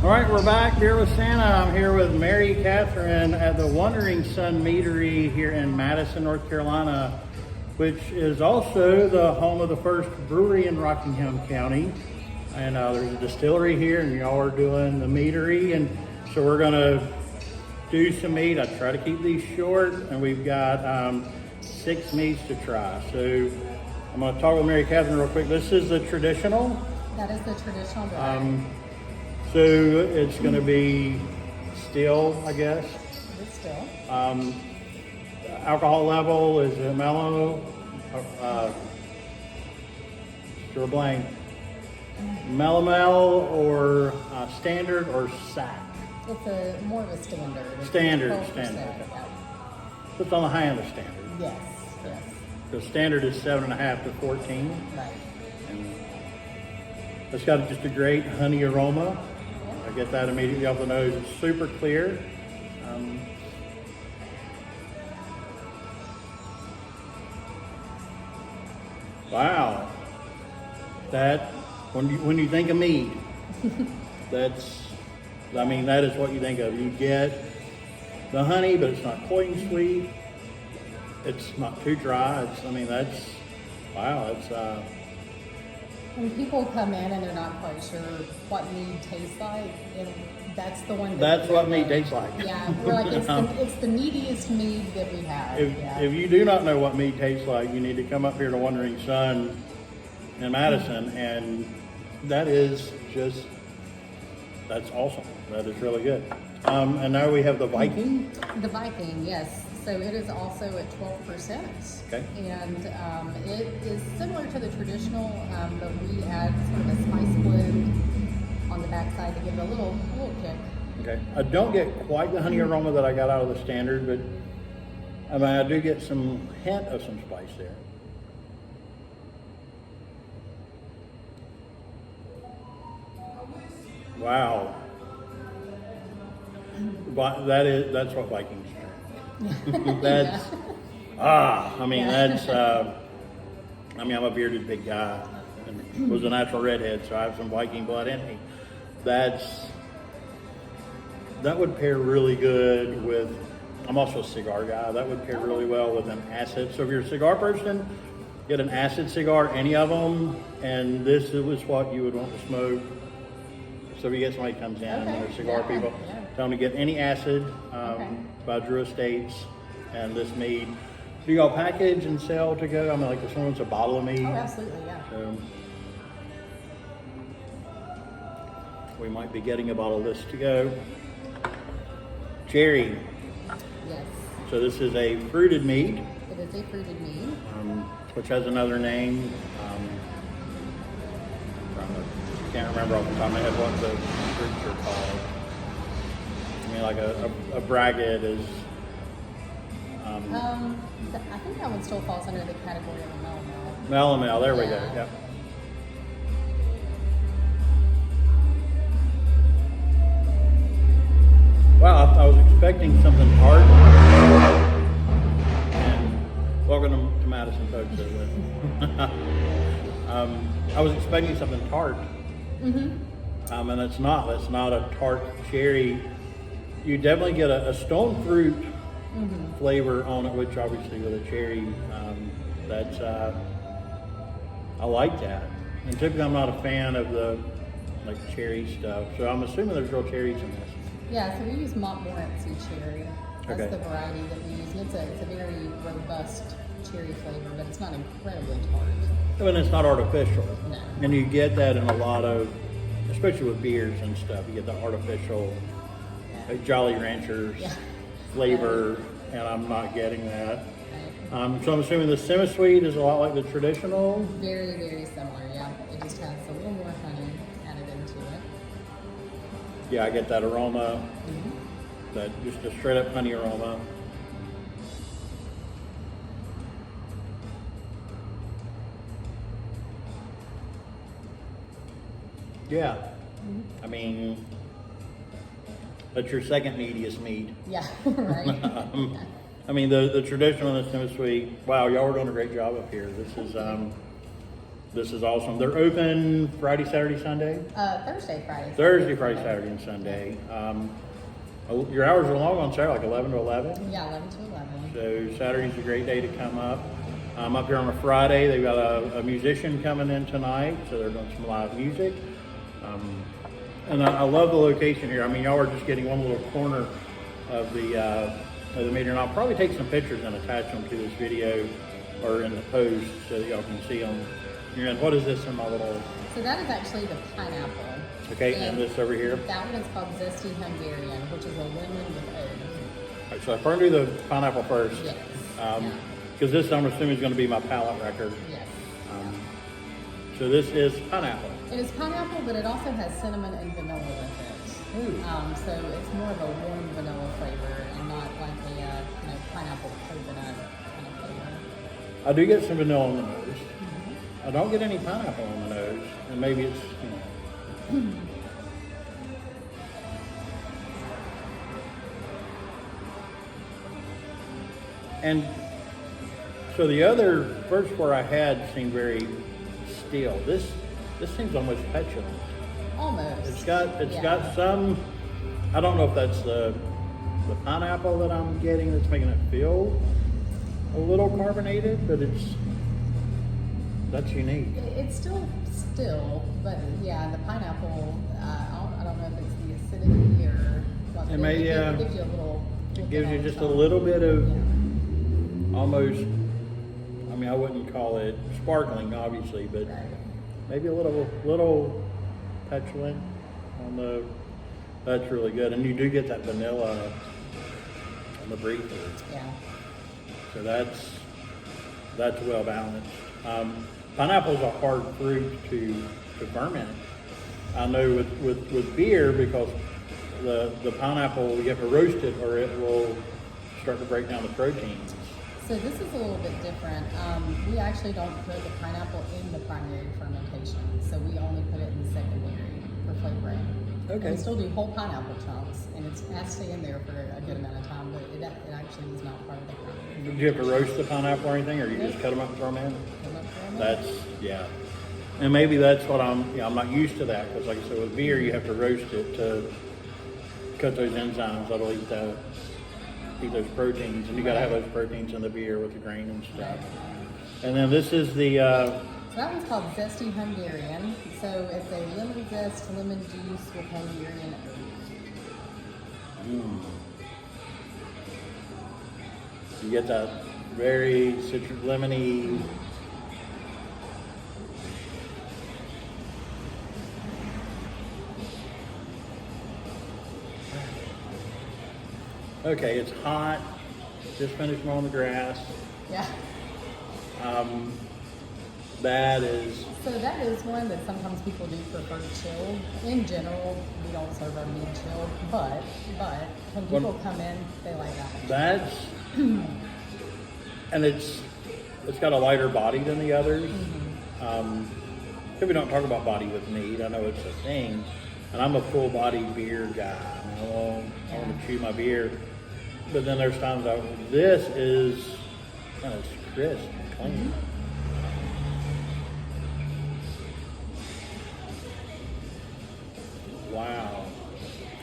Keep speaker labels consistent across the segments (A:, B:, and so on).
A: All right, we're back here with Santa. I'm here with Mary Catherine at the Wandering Sun Meadery here in Madison, North Carolina, which is also the home of the first brewery in Rockingham County. And there's a distillery here, and y'all are doing the meadery. And so we're gonna do some mead. I try to keep these short, and we've got 6 meads to try. So I'm gonna talk with Mary Catherine real quick. This is the traditional.
B: That is the traditional variety.
A: So it's going to be still, I guess.
B: It's still.
A: Alcohol level, is it mellow? Sure blank. Mellow or standard or sack?
B: It's more of a standard. It's
A: Standard.
B: 12%,
A: Okay.
B: yeah.
A: It's on the high end of standard.
B: Yes, yes.
A: The standard is 7.5 to 14.
B: Right.
A: And it's got just a great honey aroma. I get that immediately off the nose. It's super clear. Wow. That, when you think of mead, that is what you think of. You get the honey, but it's not quite sweet. It's not too dry. Wow.
B: When people come in and they're not quite sure what mead tastes like, and that's the one.
A: That's what mead tastes like.
B: Yeah, we're like, it's the meatiest mead that we have.
A: If you do not know what mead tastes like, you need to come up here to Wandering Sun in Madison, and that's awesome. That is really good. And now we have the Viking.
B: The Viking, yes. So it is also at 12%.
A: Okay.
B: And it is similar to the traditional, but we add sort of a spice blend on the backside to give it a little kick.
A: Okay. I don't get quite the honey aroma that I got out of the standard, but I do get some hint of some spice there. Wow. But that's what Vikings drink. That's I'm a bearded big guy and was a natural redhead, so I have some Viking blood in me. That would pair really good with, I'm also a cigar guy. That would pair really well with an acid. So if you're a cigar person, get an acid cigar, any of them, and this was what you would want to smoke. So if you get somebody comes in and they're cigar people, tell them to get any acid by Drew Estates and this mead. Do y'all package and sell to go? Like if someone's a bottle of mead.
B: Oh, absolutely, yeah.
A: So we might be getting a bottle of this to go. Cherry.
B: Yes.
A: So this is a fruited mead.
B: It is a fruited mead.
A: Which has another name. Can't remember off the top of my head what the fruits are called. Like a braggot is.
B: I think that one still falls under the category of a melomel.
A: Melomel, there we go. Yep. Wow, I was expecting something tart. And welcome to Madison, folks. I was expecting something tart. And it's not. That's not a tart cherry. You definitely get a stone fruit flavor on it, which obviously with a cherry, I like that. And typically I'm not a fan of the cherry stuff, so I'm assuming there's real cherries in this.
B: Yeah, so we use Montmorency cherry. That's
A: Okay.
B: the variety that we use. And it's a very robust cherry flavor, but it's not incredibly tart.
A: And it's not artificial.
B: No.
A: And you get that in a lot of, especially with beers and stuff, you get the artificial Jolly Ranchers flavor, and I'm not getting that.
B: Right.
A: So I'm assuming the semi-sweet is a lot like the traditional.
B: Very, very similar, yeah. It just has a little more honey added into it.
A: Yeah, I get that aroma, that just a straight up honey aroma. Yeah, that's your second meatiest mead.
B: Yeah, right.
A: The traditional and the semi-sweet. Wow, y'all are doing a great job up here. This is This is awesome. They're open Friday, Saturday, Sunday?
B: Thursday, Friday.
A: Thursday, Friday, Saturday, and Sunday. Your hours are long on Saturday, like 11 to 11?
B: Yeah, 11 to 11.
A: So Saturday's a great day to come up. Up here on a Friday, they've got a musician coming in tonight, so they're doing some live music. And I love the location here. I mean, y'all are just getting one little corner of the meeting. And I'll probably take some pictures and attach them to this video or in the post so that y'all can see them. And what is this in my little?
B: So that is actually the pineapple.
A: Okay, and this over here?
B: That one is called Zesty Hungarian, which is a lemon with oats.
A: All right, so I'm going to do the pineapple first.
B: Yes.
A: Because this, I'm assuming, is going to be my palate record.
B: Yes.
A: So this is pineapple.
B: It is pineapple, but it also has cinnamon and vanilla with it.
A: Ooh.
B: So it's more of a warm vanilla flavor and not like a pineapple coconut kind of flavor.
A: I do get some vanilla on the nose. I don't get any pineapple on the nose, and maybe it's, And so the other first four I had seemed very still. This seems almost petulant.
B: Almost.
A: It's got some. I don't know if that's the pineapple that I'm getting that's making it feel a little carbonated, but that's unique.
B: It's still, but yeah, the pineapple. I don't know if it's the acidity or what.
A: It may,
B: it gives you a little.
A: It gives you just a little bit of almost. I mean, I wouldn't call it sparkling, obviously, but maybe a little petulant on the. That's really good, and you do get that vanilla on the brief.
B: Yeah.
A: So that's well balanced. Pineapple is a hard fruit to ferment. I know with beer, because the pineapple, you have to roast it or it will start to break down the proteins.
B: So this is a little bit different. We actually don't put the pineapple in the primary fermentation, so we only put it in the secondary for flavoring.
A: Okay.
B: We still do whole pineapple chunks, and it has to stay in there for a good amount of time, but it actually is not part of the primary.
A: Did you have to roast the pineapple or anything, or you just cut them up and throw them in? Yeah. And maybe that's what I'm not used to that, because like I said, with beer, you have to roast it to cut those enzymes that'll eat those proteins, and you got to have those proteins in the beer with the grain and stuff. And then this is the.
B: So that one's called Zesty Hungarian. So it's a lemon zest, lemon juice with Hungarian oats.
A: You get that very citrus, lemony. Okay, it's hot. Just finished mowing the grass.
B: Yeah.
A: That is.
B: So that is one that sometimes people do prefer chilled. In general, we don't serve our mead chilled, but when people come in, they like that one.
A: That's. And it's got a lighter body than the others. If we don't talk about body with mead, I know it's a thing, and I'm a full body beer guy. I want to chew my beer, but then there's times this is kind of crisp and clean. Wow,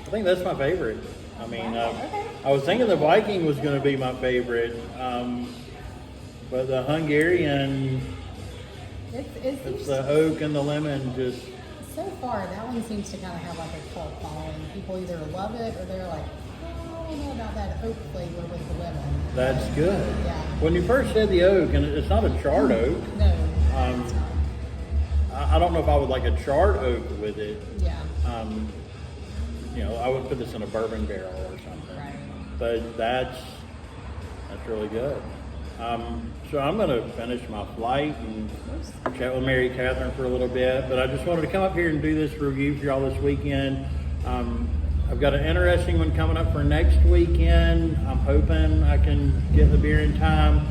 A: I think that's my favorite. I mean, I was thinking the Viking was going to be my favorite, but the Hungarian, it's the oak and the lemon just.
B: So far, that one seems to kind of have like a cult following. People either love it or they're like, I don't know about that oak flavor with the lemon.
A: That's good.
B: Yeah.
A: When you first said the oak, and it's not a charred oak.
B: No.
A: I don't know if I would like a charred oak with it.
B: Yeah.
A: I would put this in a bourbon barrel or something.
B: Right.
A: But that's really good. So I'm going to finish my flight and chat with Mary Catherine for a little bit. But I just wanted to come up here and do this review for y'all this weekend. I've got an interesting one coming up for next weekend. I'm hoping I can get the beer in time.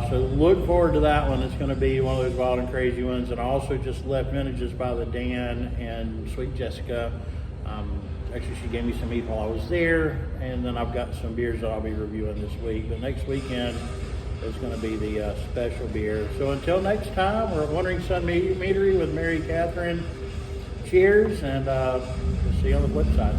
A: So look forward to that one. It's going to be one of those wild and crazy ones. And I also just left messages by the Dan and Sweet Jessica. Actually, she gave me some meat while I was there. And then I've got some beers that I'll be reviewing this week. But next weekend, is going to be the special beer. So until next time, we're at Wandering Sun Meadery with Mary Catherine. Cheers, and we'll see you on the flip side.